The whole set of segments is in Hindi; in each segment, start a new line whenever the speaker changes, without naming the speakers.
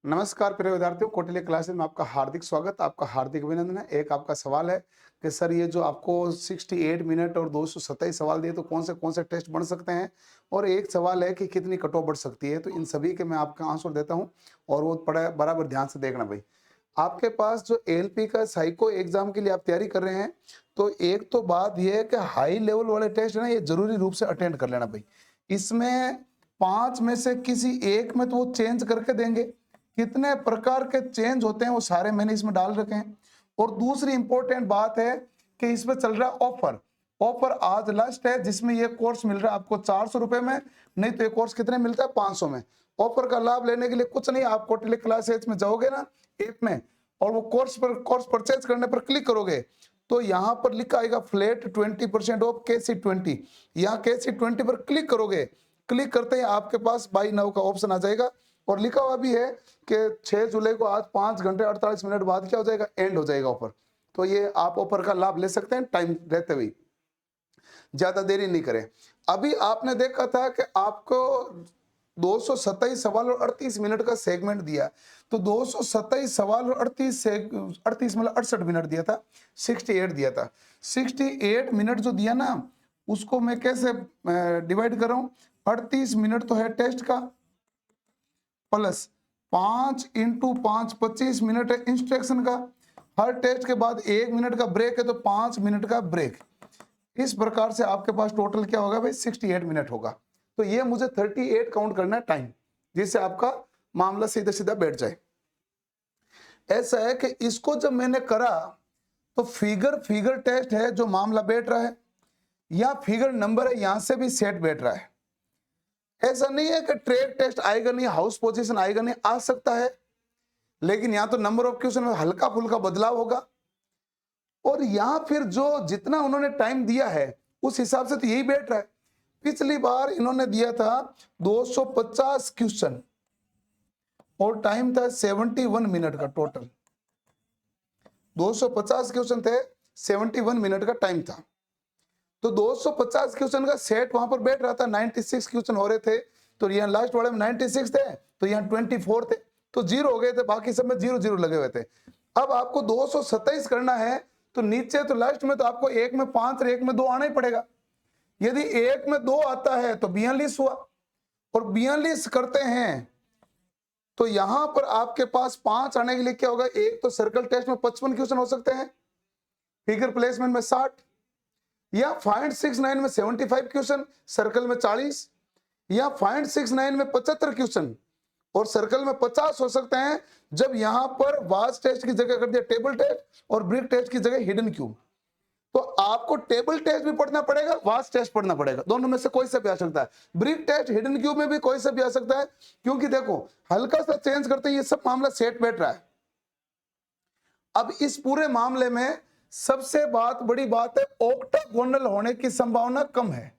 नमस्कार प्रिय विद्यार्थियों, कौटिल्य क्लासेस में आपका हार्दिक स्वागत, आपका हार्दिक अभिनंदन है। एक आपका सवाल है कि सर ये जो आपको 68 मिनट और 227 सवाल दिए तो कौन से टेस्ट बन सकते हैं, और एक सवाल है कि कितनी कट ऑफ बढ़ सकती है। तो इन सभी के मैं आपका आंसर देता हूं और वो पढ़ा बराबर ध्यान से देखना भाई। आपके पास जो एएलपी का साइको एग्जाम के लिए आप तैयारी कर रहे हैं, तो एक तो बात यह है कि हाई लेवल वाले टेस्ट है ना, ये जरूरी रूप से अटेंड कर लेना भाई। इसमें 5 में से किसी एक में तो वो चेंज करके देंगे, कितने प्रकार के चेंज होते हैं वो सारे मैंने इसमें डाल रखे हैं। और दूसरी इंपॉर्टेंट बात है कि इसमें चल रहा है ऑफर। ऑफर आज लास्ट है जिसमें ये कोर्स मिल रहा है आपको 400 रुपए में, नहीं तो ये कोर्स कितने मिलता है 500 में। ऑफर का लाभ लेने के लिए कुछ नहीं, आप कौटिल्य क्लासेस में जाओगे ना ऐप में, और वो कोर्स परचेज करने पर क्लिक करोगे तो यहाँ पर लिखा आएगा फ्लैट 20% ऑफ KC20। यहाँ KC20 पर क्लिक करोगे, क्लिक करते ही आपके पास बाई नाउ का ऑप्शन आ जाएगा और लिखा हुआ भी है कि 6 जुलाई को आज 5 घंटे 48 मिनट बाद क्या हो जाएगा, एंड हो जाएगा ऑफर। तो ये आप ऑफर का लाभ ले सकते हैं टाइम रहते हुए, ज्यादा देरी नहीं करें। अभी आपने देखा था कि आपको 227 सवाल और 38 मिनट का सेगमेंट दिया, तो 227 सवाल और 38 मतलब 68 मिनट दिया था, 68 दिया था। 68 मिनट जो दिया ना, उसको मैं कैसे डिवाइड कर रहा हूं, 38 मिनट तो है टेस्ट का, प्लस 5 इंटू 5 25 मिनट है इंस्ट्रक्शन का। हर टेस्ट के बाद 1 मिनट का ब्रेक है, तो 5 मिनट का ब्रेक। इस प्रकार से आपके पास टोटल क्या होगा भाई, 68 मिनट होगा। तो ये मुझे 38 काउंट करना है टाइम, जिससे आपका मामला सीधा सीधा बैठ जाए। ऐसा है कि इसको जब मैंने करा तो फिगर टेस्ट है जो मामला बैठ रहा है, या फिगर नंबर है यहां से भी सेट बैठ रहा है। ऐसा नहीं है कि ट्रेड टेस्ट आएगा नहीं, हाउस पोजीशन आएगा नहीं, आ सकता है, लेकिन यहां तो नंबर ऑफ क्वेश्चन में हल्का फुल्का बदलाव होगा। और यहां फिर जो जितना उन्होंने टाइम दिया है उस हिसाब से तो यही बैठ रहा है। पिछली बार इन्होंने दिया था 250 क्वेश्चन और टाइम था 71 मिनट का टोटल। 250 क्वेश्चन थे, 71 मिनट का टाइम था। तो 250 क्वेश्चन का सेट वहां पर बैठ रहा था, 96 क्वेश्चन हो रहे थे, तो यहाँ लास्ट वाले में 96 थे, तो यहाँ 24 थे, तो जीरो हो गए थे, बाकी सब में जीरो जीरो लगे हुए थे। अब आपको 227 करना है, तो नीचे तो लास्ट में तो आपको एक में 5 और एक में 2 आना ही पड़ेगा। यदि एक में 2 आता है तो 42 हुआ, और 42 करते हैं तो यहां पर आपके पास 5 आने के लिए क्या होगा, एक तो सर्कल टेस्ट में 55 क्वेश्चन हो सकते हैं, फिगर प्लेसमेंट में 60, या फाइंड 69 में 75 क्वेश्चन, सर्कल में 40, या फाइंड 69 में 75 क्वेश्चन और सर्कल में 50 हो सकते हैं, जब यहां पर वाज टेस्ट की जगह कर दिया टेबल टेस्ट और ब्रिक टेस्ट की जगह हिडन क्यूब। तो आपको टेबल टेस्ट भी पढ़ना पड़ेगा, वाज टेस्ट पढ़ना पड़ेगा, दोनों में से कोई सा भी आ सकता है। ब्रिक टेस्ट हिडन क्यूब में भी कोई सा भी आ सकता है, क्योंकि देखो हल्का सा चेंज करते ही ये सब मामला सेट बैठ रहा है। अब इस पूरे मामले में सबसे बड़ी बात है, ओक्टागोनल होने की संभावना कम है।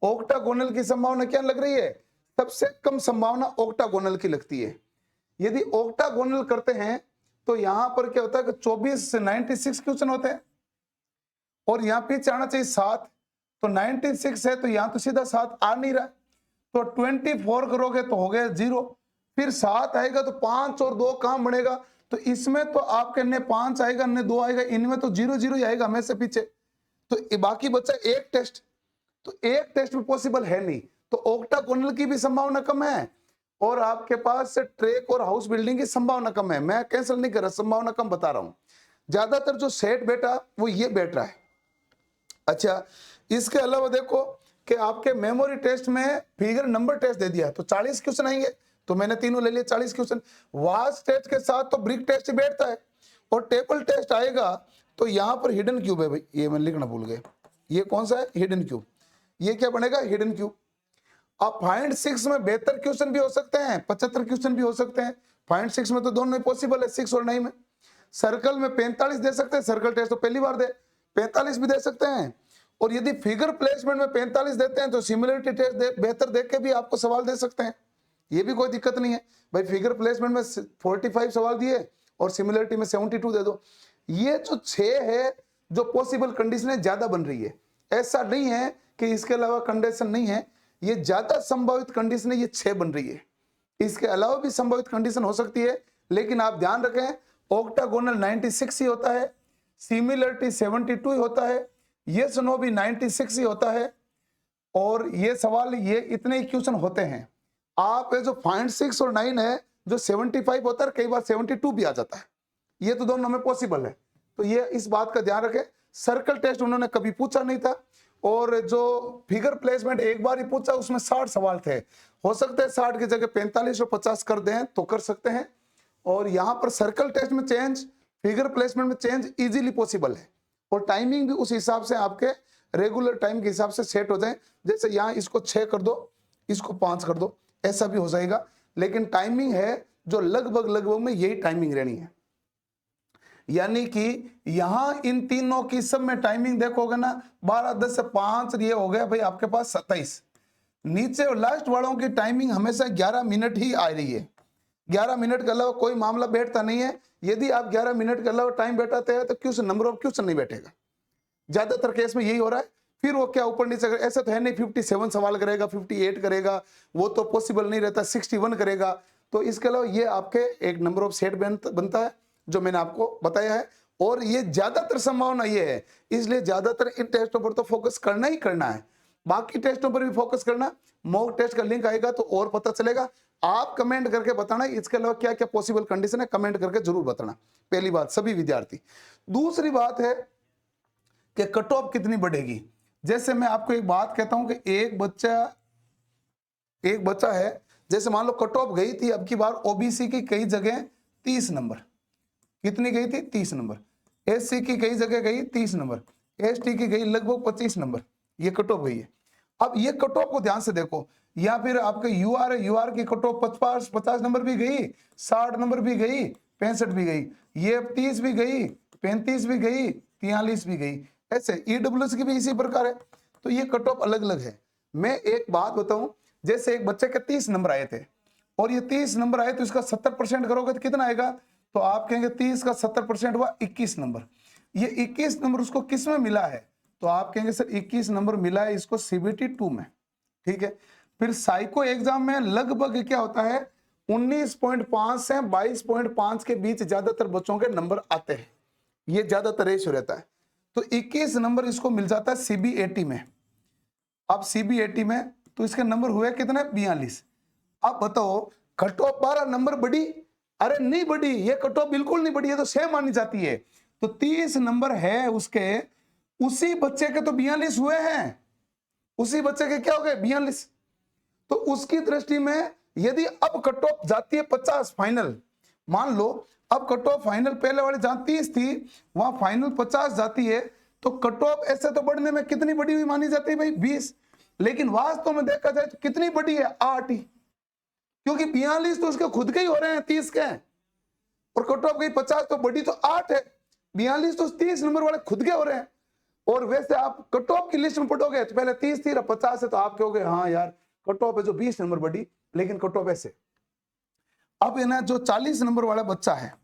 ओक्टागोनल की संभावना क्या लग रही है, सबसे कम संभावना ओक्टागोनल की लगती है। यदि ओक्टागोनल करते हैं तो यहां पर क्या होता है कि 24 से 96 क्वेश्चन होते हैं, और यहां पीछे आना चाहिए 7, तो 96 है तो यहां तो सीधा 7 आ नहीं रहा, तो 24 करोगे तो हो गया 0, फिर 7 आएगा तो 5 और 2 कहां बनेगा, तो इसमें तो आपके ने 5 आएगा ने 2 आएगा, इनमें तो 0 0 ही आएगा हमेशा पीछे, तो बाकी बचा एक टेस्ट, तो एक टेस्ट भी पॉसिबल है नहीं, तो ओक्टागोनल की भी संभावना कम है, और आपके पास ट्रैक और हाउस बिल्डिंग की संभावना कम है। मैं कैंसिल नहीं कर रहा, संभावना कम बता रहा हूं। ज्यादातर जो सेट बेटा वो ये बैठ रहा है। अच्छा, इसके अलावा देखो कि आपके मेमोरी टेस्ट में फिगर नंबर टेस्ट दे दिया तो 40 क्वेश्चन आएंगे, तो मैंने तीनों ले लिए 40 क्वेश्चन। वाज टेस्ट के साथ तो ब्रिक टेस्ट ही बैठता है, और टेबल टेस्ट आएगा तो यहां पर हिडन क्यूब है भाई, ये मैं लिखना भूल गया, ये कौन सा है, हिडन क्यूब। ये क्या बनेगा, हिडन क्यूब। अब फाइंड 6 में 72 क्वेश्चन भी हो सकते हैं, 75 क्वेश्चन भी हो सकते हैं। फाइंड 6 में तो दोनों ही पॉसिबल है, 6 और 9 में। सर्कल में 45 दे सकते हैं, सर्कल टेस्ट तो पहली बार दे, 45 भी दे सकते हैं। और यदि फिगर प्लेसमेंट में 45 देते हैं तो सिमिलरिटी टेस्ट बेहतर देख के भी आपको सवाल दे सकते हैं, ये भी कोई दिक्कत नहीं है भाई। फिगर प्लेसमेंट में 45 सवाल दिए और सिमिलरिटी में 72 दे दो। ये जो 6 है जो पॉसिबल कंडीशन ज्यादा बन रही है, ऐसा नहीं है कि इसके अलावा कंडीशन नहीं है, ये ज्यादा संभावित कंडीशन है, ये 6 बन रही है। इसके अलावा भी संभावित कंडीशन हो सकती है, लेकिन आप ध्यान रखें ऑक्टागोनल 96 ही होता है, सिमिलरिटी 72 ही होता है, यस नो भी 96 ही होता है, और ये सवाल ये इतने ही क्वेश्चन होते हैं। आप जो फाइंड 6 और 9 है जो 75 होता है, कई बार 72 भी आ जाता है, ये तो दोनों में पॉसिबल है। तो ये इस बात का ध्यान रखें। सर्कल टेस्ट उन्होंने कभी पूछा नहीं था, और जो फिगर प्लेसमेंट एक बार ही पूछा उसमें 60 सवाल थे, हो सकता है 60 की जगह 45 और 50 कर दें तो कर सकते हैं। और यहाँ पर सर्कल टेस्ट में चेंज, फिगर प्लेसमेंट में चेंज इजीली पॉसिबल है, और टाइमिंग भी उस हिसाब से आपके रेगुलर टाइम के हिसाब से सेट हो जाए। जैसे यहाँ इसको 6 कर दो, इसको 5 कर दो, ऐसा भी हो जाएगा, लेकिन टाइमिंग है जो लगभग में यही टाइमिंग रहनी है। यानी कि यहां इन तीनों की सब में टाइमिंग देखोगे ना 12, 10 से 5 ये हो गया भाई आपके पास 27। नीचे और लास्ट वालों की टाइमिंग हमेशा 11 मिनट ही आ रही है। 11 मिनट के अलावा कोई मामला बैठता नहीं है। यदि आप 11 मिनट के अलावा टाइम बैठाते हैं तो क्वेश्चन नंबर ऑफ क्वेश्चन नहीं बैठेगा। ज्यादातर केस में यही हो रहा है। फिर वो क्या ऊपर नीचे ऐसा तो है नहीं 57 सवाल करेगा, 58 करेगा, वो तो पॉसिबल नहीं रहता, 61 करेगा। तो इसके अलावा ये आपके एक नंबर ऑफ सेट बनता है जो मैंने आपको बताया है, और ये ज्यादातर संभावना ये है, इसलिए ज्यादातर इन टेस्टों पर तो फोकस करना ही करना है। बाकी टेस्टों पर भी फोकस करना, मॉक टेस्ट का लिंक आएगा तो और पता चलेगा। आप कमेंट करके बताना इसके अलावा क्या क्या पॉसिबल कंडीशन है, कमेंट करके जरूर बताना, पहली बात सभी विद्यार्थी। दूसरी बात है कि कट ऑफ कितनी बढ़ेगी। जैसे मैं आपको एक बात कहता हूं कि एक बच्चा है, जैसे मान लो कट ऑफ गई थी अब की बार ओबीसी की कई जगह 30 नंबर, कितनी गई थी 30 नंबर, एससी की कई जगह गई 30 नंबर, एसटी की गई लगभग 25 नंबर, ये कट ऑफ गई है। अब ये कट ऑफ को ध्यान से देखो, या फिर आपके यूआर है, यूआर की कट ऑफ 50 नंबर भी गई, 60 नंबर भी गई, 65 भी गई, ये 30 भी गई, 35 भी गई, 43 भी गई। ऐसे ईडब्ल्यूएस की भी इसी प्रकार है। तो ये कट ऑफ अलग अलग है। मैं एक बात बताऊं, जैसे एक बच्चे के 30 नंबर आए थे और ये 30 नंबर आए तो इसका 70% करोगे तो कितना आएगा, तो आप कहेंगे 30 का 70% हुआ 21 नंबर। ये 21 नंबर उसको किस में मिला है, तो आप कहेंगे सर 21 नंबर मिला है इसको सीबीटी 2 में, ठीक है। फिर साइको एग्जाम में लगभग क्या होता है 19.5 से 22.5 के बीच ज्यादातर बच्चों के नंबर आते हैं, ये ज्यादातर रेशियो रहता है। तो 21 नंबर इसको मिल जाता है सीबी80 में। अब सीबी80 में तो इसके नंबर हुए कितने 42। अब बताओ कट ऑफ 12 नंबर बढ़ी, अरे नहीं बढ़ी, ये कट ऑफ बिल्कुल नहीं बढ़ी, है तो सेम मानी जाती है। तो 30 नंबर है उसके, उसी बच्चे के तो 42 हुए हैं, उसी बच्चे के क्या हो गए 42। तो उसकी दृष्टि में यदि अब कट ऑफ जाती है 50 फाइनल, मान लो अब कट ऑफ फाइनल पहले वाले जहां 30 थी वहां फाइनल 50 जाती है, तो कट ऑफ ऐसे तो बढ़ने में कितनी बड़ी हुई मानी जाती है भाई 20, लेकिन वास्तव में देखा जाए तो कितनी बड़ी है 8 ही, क्योंकि 42 तो उसके खुद के ही हो रहे हैं 30 के, और कट ऑफ गई 50 तो बड़ी तो 8 है, 42 तो 30 नंबर वाले खुद के हो रहे हैं। और वैसे आप कट ऑफ की लिस्ट में पढ़ोगे तो पहले 30 थी 50 है, तो आप कहोगे हाँ यार कट ऑफ है जो 20 नंबर बढ़ी, लेकिन कट ऑफ ऐसे। अब है ना जो 40 नंबर वाला बच्चा है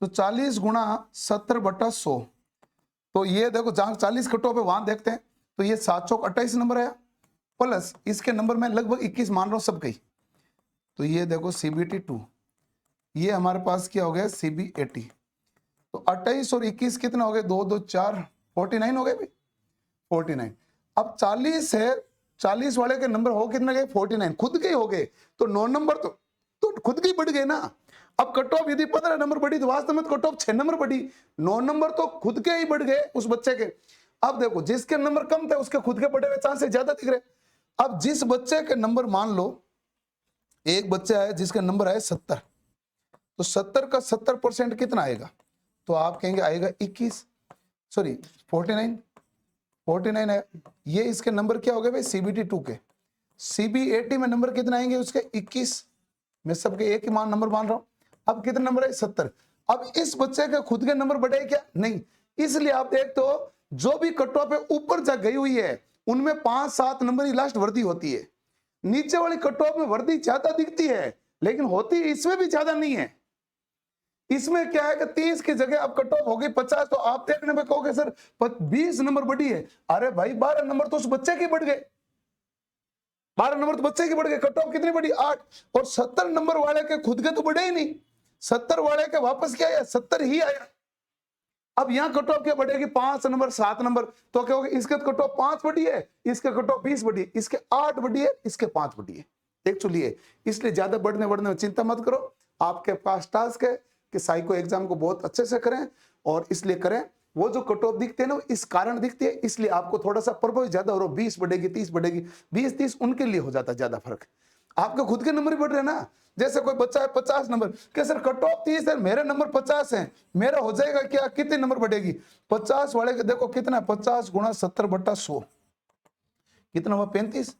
तो 40 गुणा 70/100, तो ये देखो जहां 40 कट ऑफ है वहां देखते हैं, तो ये 7 चौक 28 नंबर है, प्लस इसके नंबर में लगभग 21 मान रहा हूं सब कई। तो ये देखो सीबीटी 2, ये हमारे पास क्या हो गया सीबी80, तो 28 और 21 कितना हो गए 2 2 4 49 हो गए भाई 49। अब 40 है, 40 वाले के नंबर हो कितने गए 49, खुद के ही हो गए, तो 9 नंबर तो खुद के ही बढ़ गए ना। अब कट ऑफ यदि 15 नंबर बढ़ी तो वास्तव में कट ऑफ 6 नंबर बढ़ी, 9 नंबर तो खुद के ही बढ़ गए उस बच्चे के। अब देखो जिसके नंबर कम थे उसके खुद के बढ़े हुए चांसेस ज्यादा दिख रहे। अब जिस बच्चे के नंबर मान लो एक बच्चा है जिसका नंबर है 70, तो 70 का 70% कितना आएगा, तो आप कहेंगे आएगा 21, सॉरी 49 है। ये इसके नंबर क्या हो गए भाई सीबीटी 2 के। सीबी80 में नंबर कितना आएंगे उसके 21, मैं सबके एक ही नंबर मान रहा हूं। अब कितने नंबर है 70। अब इस बच्चे के खुद के नंबर बढ़े क्या, नहीं, इसलिए आप देखते हो जो भी कट ऑफ है ऊपर जा गई हुई है उनमें 5-7 नंबर ही लास्ट वर्दी होती है। नीचे वाली कट ऑफ में वर्दी ज्यादा दिखती है लेकिन होती इसमें भी ज्यादा नहीं है। इसमें क्या है कि 30 की जगह अब कट ऑफ हो गई 50, तो आप देखने में कहोगे सर 20 नंबर बढ़ी है, अरे भाई 12 नंबर तो उस बच्चे के बढ़ गए। 12 नंबर तो बच्चे की बढ़ गए, कट ऑफ कितनी बढ़ी 8, और 70 नंबर वाले के खुद के तो बढ़े ही नहीं, 70 वाले के वापस क्या आया 70 ही आया। अब यहाँ कट ऑफ क्या बढ़ेगी 5 नंबर 7 नंबर, तो क्या होगा इसके कट ऑफ 5 बढ़ी है, इसके कट ऑफ 20 बढ़ी है, इसके 8 बढ़ी है, इसके 5 बढ़ी है, एक्चुअली है। इसलिए ज्यादा बढ़ने में चिंता मत करो, आपके पास टास्क है कि साइको एग्जाम को बहुत अच्छे से करें, और इसलिए करें वो जो कट ऑफ दिखते हैं ना इस कारण दिखती है, इसलिए आपको थोड़ा सा प्रभाव ज्यादा हो रहा है, 20 बढ़ेगी 30 बढ़ेगी, 20-30 उनके लिए हो जाता है ज्यादा फर्क, आपके खुद के नंबर ही बढ़ रहे हैं ना। जैसे कोई बच्चा है 50 नंबर, क्या सर कट ऑफ 30 है, मेरे नंबर 50 है, मेरा हो जाएगा क्या, कितने नंबर बढ़ेगी 50 वाले के देखो कितना 50 गुणा 70/100 कितना हुआ 35,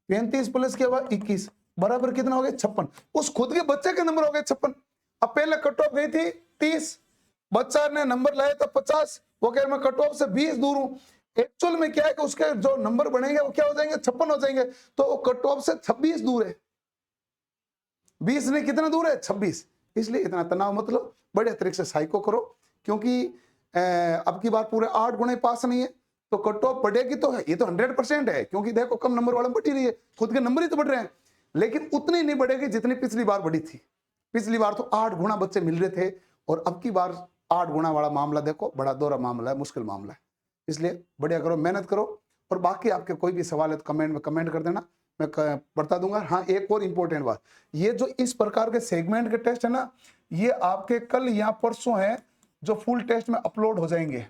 35 प्लस क्या हुआ 21 बराबर कितना हो गया 56, उस खुद के बच्चे के नंबर हो गए 56। अब पहले कट ऑफ गई थी 30, बच्चा ने नंबर लाया था 50, वो कह रहा मैं कट ऑफ से 20 दूर हूं, एक्चुअल में क्या है कि उसके जो नंबर बनेंगे वो क्या हो जाएंगे 56 हो जाएंगे, तो वो कट ऑफ से 26 दूर है, 20 ने कितना दूर है 26। इसलिए इतना तनाव मतलब बड़े तरीके से साइको करो, क्योंकि अब की बार पूरे 8 गुणे पास नहीं है, तो कट ऑफ बढ़ेगी तो ये तो 100% है, क्योंकि देखो कम नंबर वाले बढ़ ही रही है, खुद के नंबर ही तो बढ़ रहे हैं, लेकिन उतनी नहीं बढ़ेगी जितनी पिछली बार बढ़ी थी। पिछली बार तो 8 गुना बच्चे मिल रहे थे, और अब की बार 8 गुना वाला मामला देखो बड़ा दोहरा मामला है, मुश्किल मामला है। इसलिए बढ़िया करो, मेहनत करो, और बाकी आपके कोई भी सवाल है तो कमेंट में कमेंट कर देना, मैं बता दूंगा। हाँ एक और इंपॉर्टेंट बात, ये जो इस प्रकार के सेगमेंट के टेस्ट है ना, ये आपके कल या परसों है जो फुल टेस्ट में अपलोड हो जाएंगे,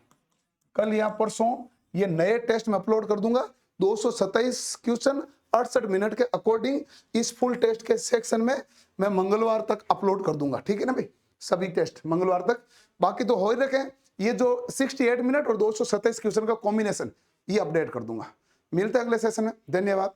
कल या परसों ये नए टेस्ट में अपलोड कर दूंगा, 227 क्वेश्चन 68 मिनट के अकॉर्डिंग इस फुल टेस्ट के सेक्शन में मैं मंगलवार तक अपलोड कर दूंगा, ठीक है ना भाई, सभी टेस्ट मंगलवार तक। बाकी तो हो ही रखे, ये जो 68 मिनट और 227 क्वेश्चन का कॉम्बिनेशन ये अपडेट कर दूंगा। मिलते हैं अगले सेशन में, धन्यवाद।